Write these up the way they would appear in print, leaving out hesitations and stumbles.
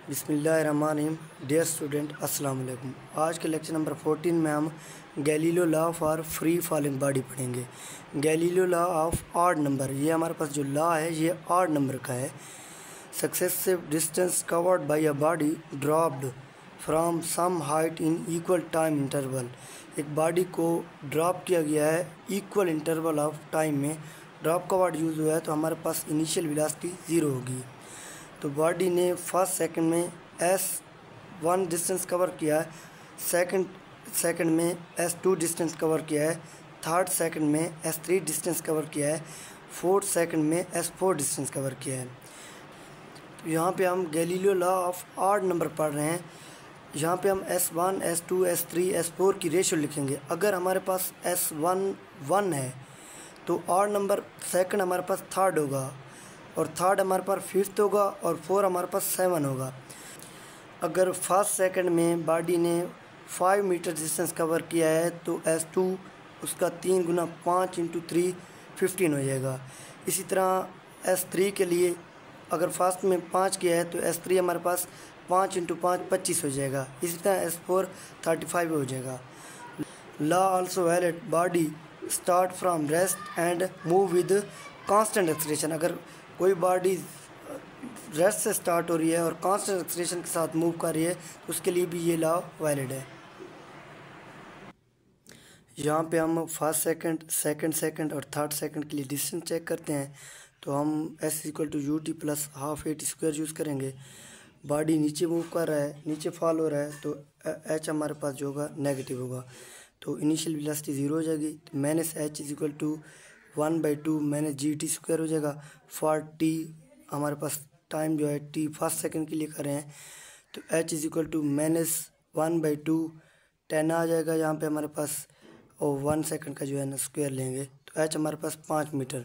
बिस्मिल्लाहिर्रहमानिर्रहीम। Dear student, अस्सलाम वालेकुम। आज के लेक्चर नंबर 14 में हम Galileo law for free falling body पढ़ेंगे। Galileo law of odd number, ये हमारे पास जो लॉ है ये ऑड नंबर का है। Successive distance covered by a body dropped from some height in equal time interval. एक बॉडी को ड्रॉप किया गया है इक्वल इंटरवल ऑफ टाइम में। ड्रॉप का वर्ड यूज़ हुआ है तो हमारे पास इनिशियल वेलोसिटी 0 होगी। तो बॉडी ने फर्स्ट सेकंड में s1 डिस्टेंस कवर किया है, सेकंड में s2 डिस्टेंस कवर किया है, थर्ड सेकंड में s3 डिस्टेंस कवर किया है, फोर्थ सेकंड में s4 डिस्टेंस कवर किया है। तो यहाँ पे हम Galileo law of odd number पढ़ रहे हैं। यहाँ पे हम s1, s2, s3, s4 की रेशो लिखेंगे। अगर हमारे पास s1 1 है तो ऑड नंबर सेकंड हमारे पास थर्ड होगा, और थर्ड हमारे पास फिफ्थ होगा, और 4 हमारे पास 7 होगा। अगर फर्स्ट सेकंड में बॉडी ने 5 मीटर डिस्टेंस कवर किया है तो s2 उसका 3 गुना 5 इंटू 3 15 हो जाएगा। इसी तरह s3 के लिए अगर फर्स्ट में 5 किया है तो s3 हमारे पास 5 इंटू 5 25 हो जाएगा। इसी तरह s4 35 हो जाएगा। Law also valid body start from rest and move with constant acceleration. अगर कोई बॉडी रेस्ट से स्टार्ट हो रही है और कांस्टेंट एक्सेलरेशन के साथ मूव कर रही है तो उसके लिए भी ये लॉ वैलिड है। यहाँ पे हम फर्स्ट सेकंड और थर्ड सेकंड के लिए डिस्टेंस चेक करते हैं। तो हम s=ut plus half AT square use करेंगे। बॉडी नीचे मूव कर रहा है, नीचे फॉल हो रहा है, तो h हमारे पास जो होगा नेगेटिव होगा। तो इनिशियल वेलोसिटी 0 हो जाएगी। तो -h=1/2 -gt स्क्वायर हो जाएगा। फॉर t हमारे पास टाइम जो है t फर्स्ट सेकंड के लिए कर रहे हैं तो h=-1/2 10 आ जाएगा यहाँ पे हमारे पास, और 1 सेकंड का जो है ना स्क्वायर लेंगे तो h हमारे पास 5 मीटर।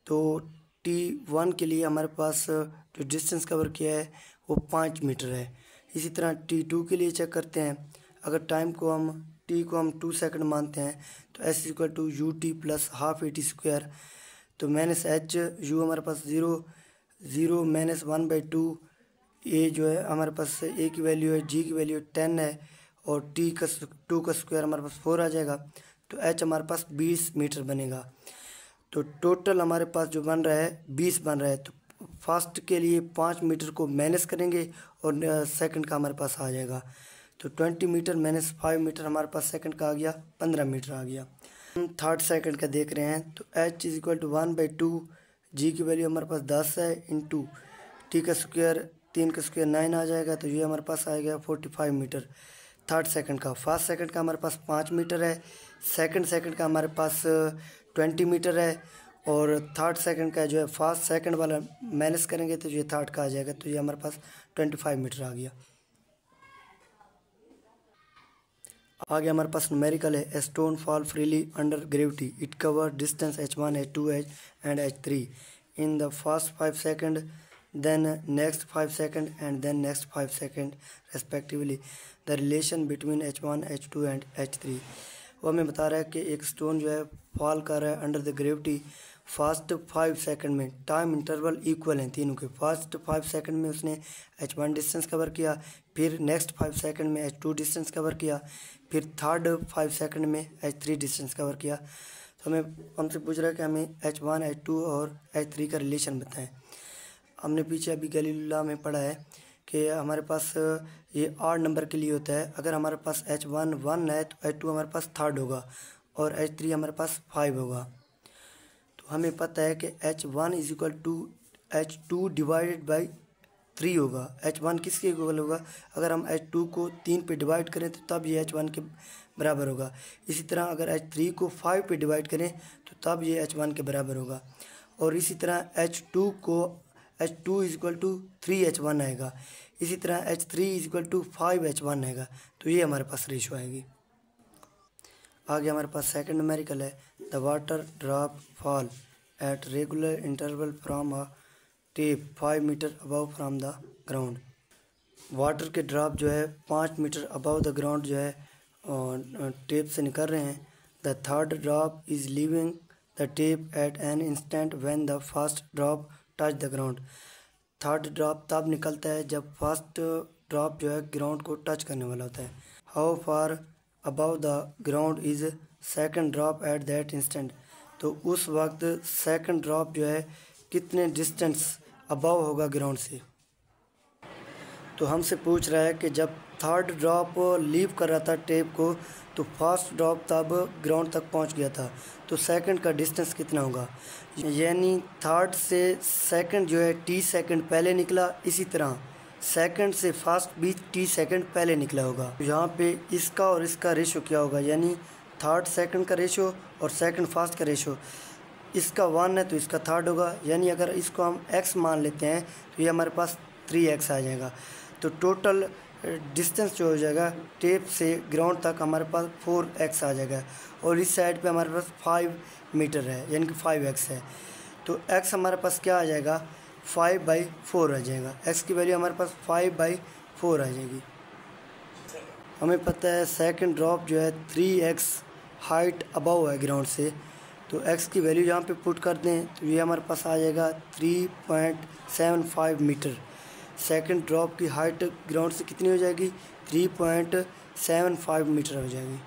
तो t1 के लिए हमारे पास जो डिस्टेंस कवर किया है वो 5 मीटर है। इसी तरह t2 के लिए चेक करते हैं। अगर टाइम को हम t को हम 2 सेकंड मानते हैं तो s=ut plus half AT square. तो -h u हमारे पास 0 -1/2 ए जो है हमारे पास a की वैल्यू है, g की वैल्यू 10 है, और t2 का स्क्वायर हमारे पास 4 आ जाएगा। तो h हमारे पास 20 मीटर बनेगा। तो टोटल हमारे पास जो बन रहा है 20 बन रहा है। तो फर्स्ट के लिए 5 मीटर को माइनस करेंगे और सेकंड का हमारे पास आ जाएगा। तो 20 मीटर -5 मीटर हमारे पास सेकंड का आ गया, 15 मीटर आ गया। हम थर्ड सेकंड का देख रहे हैं तो h=1/2, g की वैल्यू हमारे पास 10 है, इंटू t का स्क्वायर 3 का स्क्वायर 9 आ जाएगा। तो ये हमारे पास आ गया 45 मीटर थर्ड सेकंड का। फर्स्ट सेकंड का हमारे पास 5 मीटर है, सेकंड का हमारे पास 20 मीटर है, और थर्ड सेकंड का जो है फर्स्ट सेकंड वाला माइनस करेंगे तो ये थर्ड का आ जाएगा। तो ये हमारे पास 25 मीटर आ गया। आगे हमारे पास न्यूमेरिकल है। A stone fall freely under gravity, it cover distance h1 h2 and h3 in the first 5 second, then next 5 second and then next 5 second respectively. The relation between h1 h2 and h3, वो हमें बता रहा है कि एक stone जो है fall कर रहा है under the gravity first 5 second में। टाइम इंटरवल इक्वल हैं तीनों के। फर्स्ट 5 सेकंड में उसने h1 डिस्टेंस कवर किया, फिर नेक्स्ट 5 सेकंड में h2 डिस्टेंस कवर किया, फिर थर्ड 5 सेकंड में h3 डिस्टेंस कवर किया। तो हमसे पूछ रहा है कि हमें h1 h2 और h3 का रिलेशन बताएं। हमने पीछे अभी गैलीलियो लॉ में पढ़ा है कि हमारे पास ये ऑड नंबर के लिए होता है। अगर हमारे पास h1 1 है तो h2 हमारे पास थर्ड होगा और h3 हमारे पास 5 होगा। तो हमें पता है कि h1 = h2 डिवाइडेड बाई 3 होगा। h1 किसके इक्वल होगा? अगर हम h2 को 3 पे डिवाइड करें तो तब ये h1 के बराबर होगा। इसी तरह अगर h3 को 5 पे डिवाइड करें तो तब ये h1 के बराबर होगा। और इसी तरह h2 = 3h1 आएगा। इसी तरह h3 = 5h1 आएगा। तो ये हमारे पास रेशो आएगी। आगे हमारे पास सेकंड न्यूमेरिकल है। The water drop fall at regular interval from a tap 5 metre above from the ground. Water के ड्रॉप जो है 5 मीटर अबव द ग्राउंड जो है टेप से निकल रहे हैं। The third drop is leaving the tap at an instant when the first drop touch the ground. Third drop तब निकलता है जब फर्स्ट ड्रॉप जो है ग्राउंड को टच करने वाला होता है। How far above the ground is second drop at that instant. तो उस वक्त सेकंड ड्रॉप जो है कितने डिस्टेंस अबव होगा ग्राउंड से। तो हमसे पूछ रहा है कि जब थर्ड ड्रॉप लीव कर रहा था टेप को तो फर्स्ट ड्रॉप तब ग्राउंड तक पहुंच गया था, तो सेकंड का डिस्टेंस कितना होगा। यानी थर्ड से सेकंड जो है टी सेकंड पहले निकला, इसी तरह सेकंड से फर्स्ट भी टी सेकंड पहले निकला होगा। तो यहाँ पे इसका और इसका रेशो क्या होगा, यानी थर्ड सेकंड का रेशो और सेकंड फर्स्ट का रेशो। इसका 1 है तो इसका थर्ड होगा, यानी अगर इसको हम x मान लेते हैं तो ये हमारे पास 3x आ जाएगा। तो टोटल डिस्टेंस जो हो जाएगा टेप से ग्राउंड तक हमारे पास 4x आ जाएगा, और इस साइड पे हमारे पास 5 मीटर है यानी कि 5x है। तो x हमारे पास क्या आ जाएगा, 5/4 आ जाएगा। x की वैल्यू हमारे पास 5/4 आ जाएगी। हमें पता है सेकंड ड्रॉप जो है 3x हाइट अबव है ग्राउंड से, तो x की वैल्यू यहाँ पे पुट कर दें तो ये हमारे पास आ जाएगा 3.75 मीटर। सेकंड ड्रॉप की हाइट ग्राउंड से कितनी हो जाएगी, 3.75 मीटर हो जाएगी।